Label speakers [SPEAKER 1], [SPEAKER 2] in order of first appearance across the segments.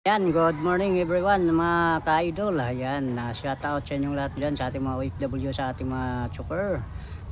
[SPEAKER 1] Yan, good morning everyone mga ka-idol. Ayan, shout out sa inyong lahat dyan sa ating mga OFW, sa ating mga chopper.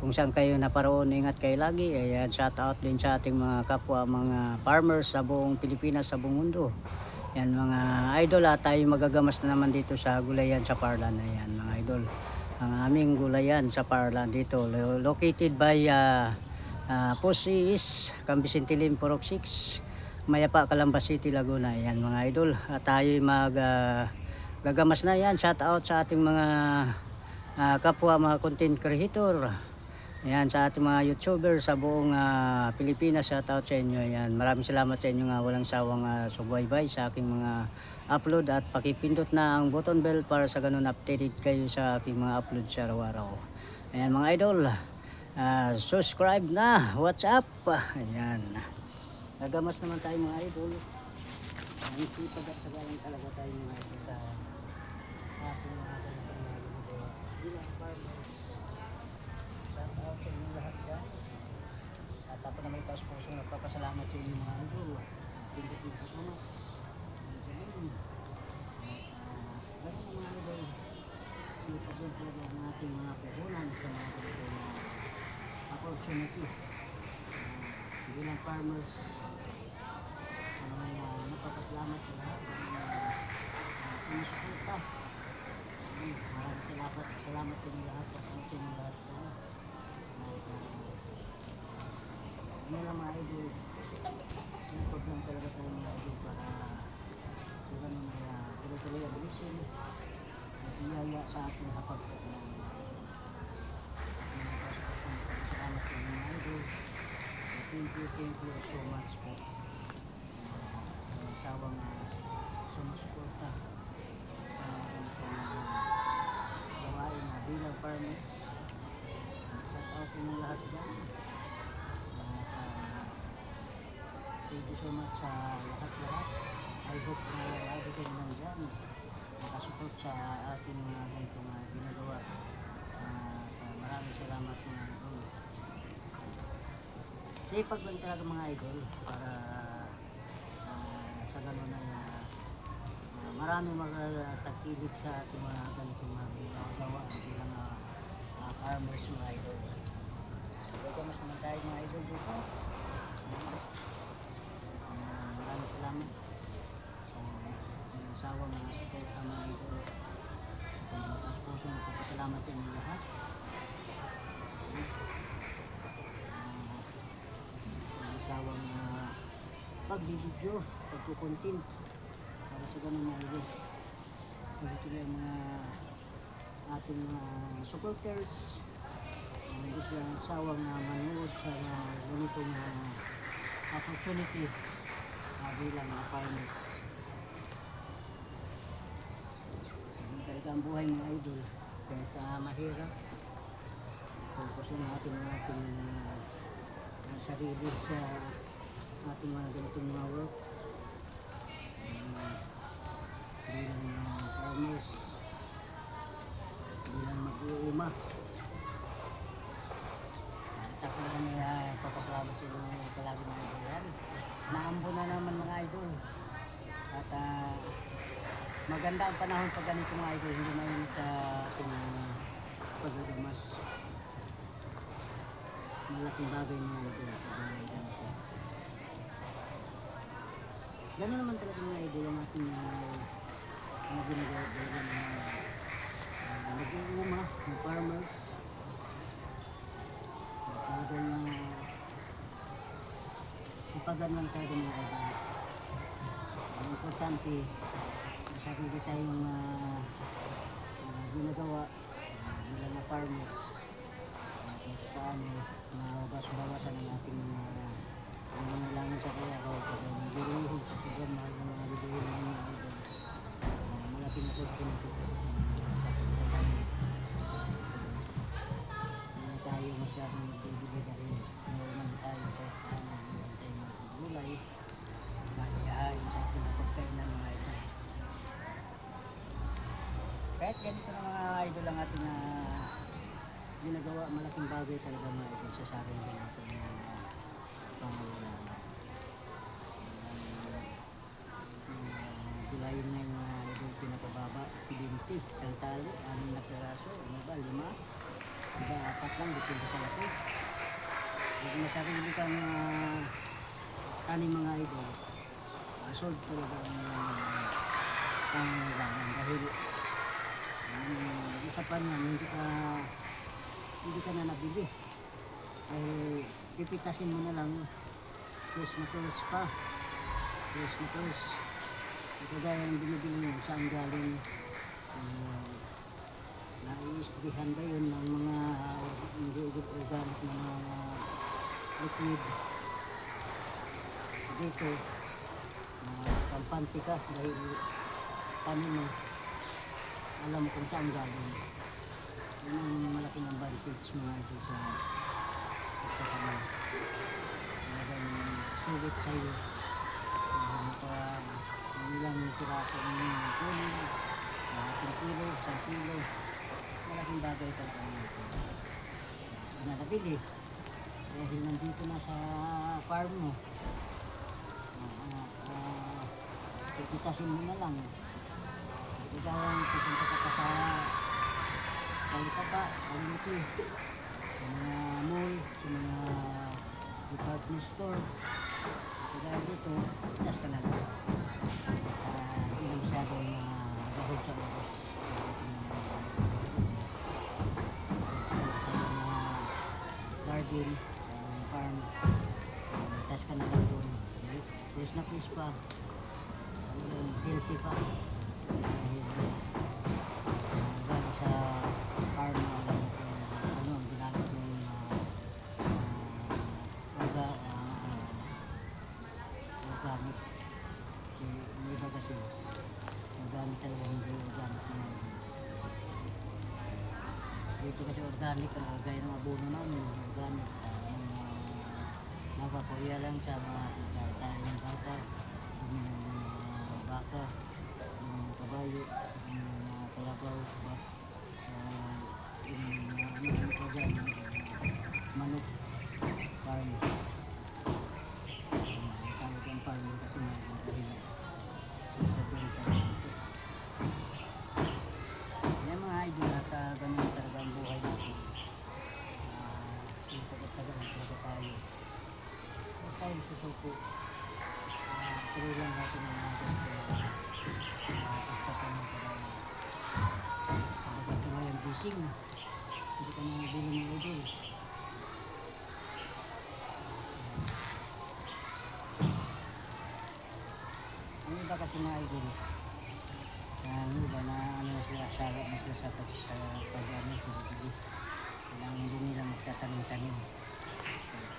[SPEAKER 1] Kung saan kayo naparoon, ingat kayo lagi. Ayan, shout out din sa ating mga kapwa, mga farmers sa buong Pilipinas, sa buong mundo. Yan mga idol, tayo magagamas na naman dito sa gulayan sa Parlan. Ayan mga idol, ang aming gulayan sa Parlan dito, located by Pusi East, Cambisintilim, Purok 6, Mayapa, Calamba City, Laguna. Yan mga idol, at tayo gagamas na. Yan, shout out sa ating mga kapwa, mga content creator. Yan, sa ating mga YouTuber sa buong Pilipinas, shout out sa inyo. Yan, maraming salamat sa inyo nga walang sawang subaybay sa aking mga upload, at pakipindot na ang button bell para sa ganun updated kayo sa aking mga upload sa araw-araw. Ayan mga idol, subscribe na, what's up. Ayan, nagamas naman tayo mga idol. Ang sipag at sagalang talaga tayo mga idol sa ating mga ilang farmers. Shout out sa inyo lahat dyan. At ako naman itaas pusong nagpapasalamat sa inyo mga idol. Thank you so much. Ganun mga idol, sipag din talaga ang ating mga puhunan sa mga ganito na opportunity. Bilang farmers, napapasalamat sa lahat ng sinusuporta. Maraming salamat sa inyo lahat, at sa inyo lahat. Ano lang mga idol, sinipag lang talaga tayo mga idol para sa ganun ay tuloy-tuloy ang blessing at iyaya sa ating hapag. Salamat sa inyo mga idol. Thank you so much po. Sawang sumusuporta sa gawain na bilang farmers. Shout out sa inyo lahat dyan. Thank you so much sa lahat. I hope na lagi kayo nandyan nakasupport sa ating mga ganitong ginagawa. Maraming salamat mga idol. Sipag lang talaga mga idol para sa ganun ay marami magtagkilig sa ating mga ganitong ginagawa bilang farmers mga idol. Welcome naman tayo mga idol dito. Maraming salamat sa asawang mga support mga idol. Tapos puso nagpapasalamat sa inyo lahat. Asawang pagbibidyo, pagkukontent para sa ganun mga idol. Ito yung mga ating mga supporters, hindi sila nagsawang manood sa ganitong opportunity bilang mga farmers. Kahit ang buhay mga idol, kahit mahirap, focus na ating sarili sa ating mga ganitong mga work bilang farmers, bilang mag-uuma. At ako lang papasalamat sa inyo palagi mga idol. Yan, naambo na naman mga idol, at maganda ang panahon pag ganito mga idol, hindi mainit sa ating pagagamas. Malaking bagay mga idol. Gano'n naman talaga mga idol ang ating mga ginagawa ng nag-uuma ng farmers. Talagang sipagan lang tayo mga idol. Ang importante, sarili tayong ginagawa bilang mga farmers. Kung paano mabawas-bawasan ang ating mga langan sa kaya ko pag nagiruhog sa sobrang mahal ng mga bibilihin ng mga idol. Malaking opportunity po hindi tayo masyadong magbibili dahil naman tayo kahit paano hindi tayo magbulay malihain sa ating pagkainan mga idol. Kahit ganito na mga idol ang ating ginagawa, malaking bagay talaga mga idol sa sarili natin pangalaman. Tulayin na yung mga idol pinakababa, 20, isang tali, 6 na piraso, ano ba, 5, iba 4 lang, depende sa laki. Huwag na sarili kang tanim mga idol, sold talaga ang pangalaman dahil isa pa niyan, hindi ka na nabili. Ay pipitasin mo na lang, close na close pa, close na close. Ito gaya ng binibili mo, saan galing, naiisbihan ba yun ng mga hindi organic na mga liquid. Dito, kampante ka dahil tanim mo, alam mo kung saan galing. Yun ang malaking advantage mga ito sa pagkakaman. Talagang sulit sa'yo. Ilang piraso ng kunin, 1 kilo, 1 kilo. Malaking bagay talaga nito. Na nabili dahil nandito na sa farm mo. Pipitasin mo na lang. Ikaw pupunta ka pa sa Kalipapa, Kalimiti, sa mga mall, sa mga department store. Kaya dito, pitas ka na lang. Hindi masyadong dahil sa oras. Sa mga garden, farm, pitas ka na lang doon. Please na please pa. Healthy pa. Galing sa farm na alam kung ano ang ginamit yung organic. Kasi yung iba kasi organic talaga, hindi organic naman. Dito kasi organic, gaya ng abono namin, organic. Napapuya lang sa mga tayo ng bata, yung baka, yung kabayo, yung kalabaw, yung manok, farm. Tawag ang farm kasi dahil yan mga idol at ganun talaga ang buhay natin. Tagal talaga tayo. Huwag tayo susuko. Tuloy lang natin ang mga ganito. Pagkatan ng parang talaga ito ngayon busing. Hindi ka na nabili ng idol. Ang iba kasi mga idol, ang iba na ano na sila, asawa na sila sa pag-ano, kailangan hindi nila magtatanim-tanim.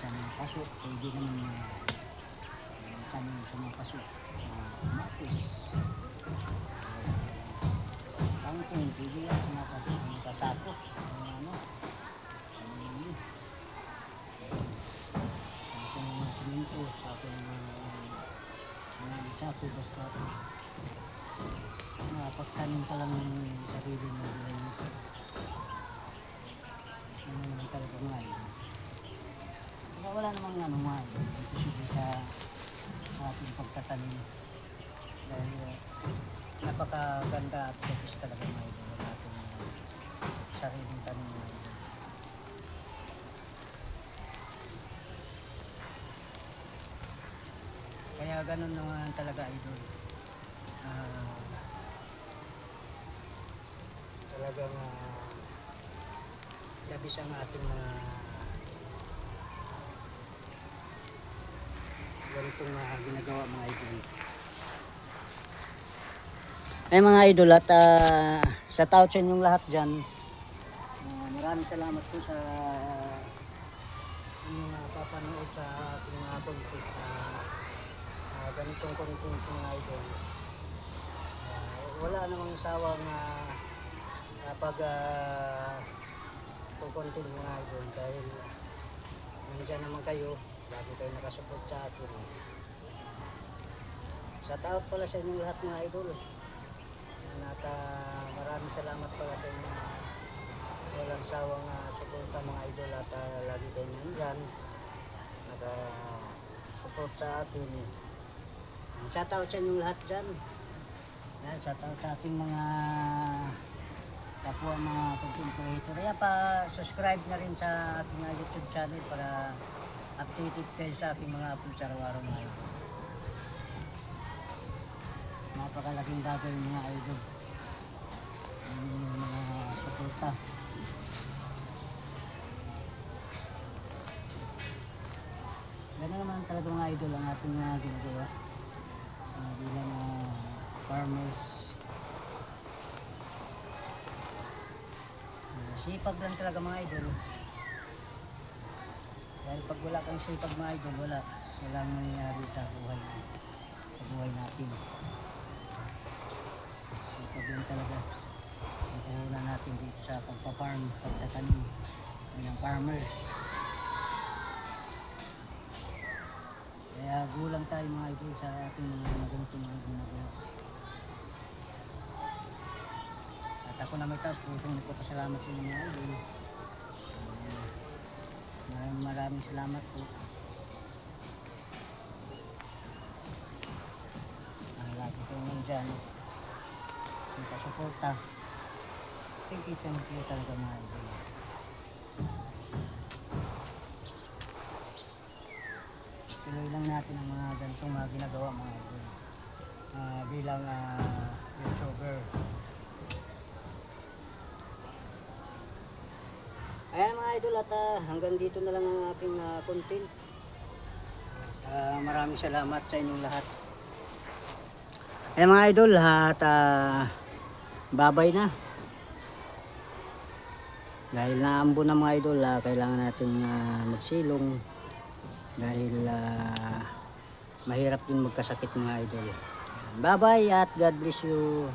[SPEAKER 1] Sa mga paso, pwede naman tanim sa mga paso. Matis. Tangkong, pwede yan sa mga paso, sa mga kasapo. Ano, sa akin mga simento, sa akin mga sapo, basta pagtanim ka lang ng sarili mo din. Ano naman talaga mga yun. Wala namang ano mga yun. Posible sa ating pagtatanim. Dahil napakaganda at kapis talaga mga yun. Wala ating sariling tanim mga yun. Kaya ganun naman talaga idol. Talagang labis ang ating mga ganitong ginagawa mga idol. Ay mga idol at shout out sa inyong lahat dyan. Maraming salamat po sa inyong papanood sa ating mga content. Ganitong content mga idol. Wala namang sawang pag content mga idol dahil nandiyan naman kayo, lagi kayo nakasupport sa akin. Shout out pala sa inyong lahat mga idol. At maraming salamat pala sa inyong walang sawang suporta mga idol at lagi kayo nandyan naka-support sa atin. Shout out sa inyong lahat dyan. shout out sa ating mga kapwa mga content creator. Kaya pa subscribe na rin sa ating YouTube channel para updated kayo sa ating mga upload sa araw-araw mga idol. Napakalaking bagay mga idol. Yung mga suporta. Gano'n naman talaga mga idol ang ating ginagawa bilang farmers. Sipag lang talaga mga idol. Dahil pag wala kang sipag mga idol, walang nangyayari sa buhay natin. Sipag lang talaga ang puhunan natin dito sa pagpa-farm, pagtatanim ng farmers. Kaya gulang tayo mga idol sa ating mga ganitong mga ginagawa. At ako na may taos, pusong nagpapasalamat sa inyo mga idol. Maraming salamat po. Lagi ko nandyan. Nakasuporta. Thank you talaga mga idol. Tuloy lang natin ang mga ganitong mga ginagawa mga idol. Bilang YouTuber. Ayan mga idol, at hanggang dito na lang ang aking content. Maraming salamat sa inyong lahat. Ayan mga idol, at babay na. Dahil naambo na mga idol, kailangan natin magsilong. Dahil mahirap din magkasakit mga idol. Bye bye at God bless you.